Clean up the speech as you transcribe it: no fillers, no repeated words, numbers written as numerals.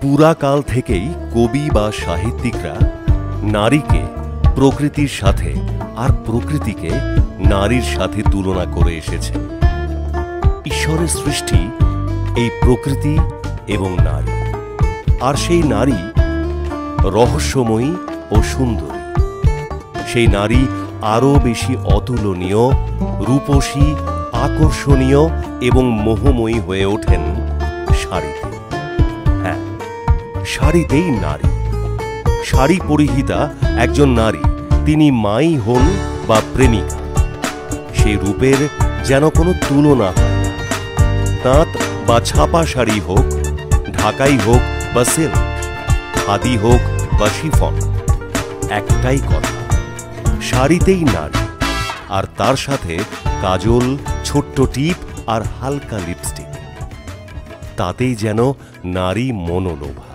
পুরাকাল থেকেই কবি বা সাহিত্যিকরা নারীকে প্রকৃতির সাথে আর প্রকৃতিকে নারীর সাথে তুলনা করে এসেছে। ঈশ্বরের সৃষ্টি এই প্রকৃতি এবং নারী, আর সেই নারী রহস্যময়ী ও সুন্দরী। সেই নারী আরও বেশি অতুলনীয়, রূপসী, আকর্ষণীয় এবং মোহময়ী হয়ে ওঠেন শাড়িতে। হ্যাঁ, শাড়িতেই নারী। শাড়ি পরিহিতা একজন নারী, তিনি মাই হন বা প্রেমিকা, সেই রূপের যেন কোনো তুলনা হয় না। তাঁত বা ছাপা শাড়ি হোক, ঢাকাই হোক বা সিল্ক, খাদি হোক বা শিফন, একটাই কথা, শাড়িতেই নারী, আর তার সাথে কাজল, ছোট্ট টিপ আর হালকা লিপস্টিক, তাতেই যেন নারী মনোলোভা।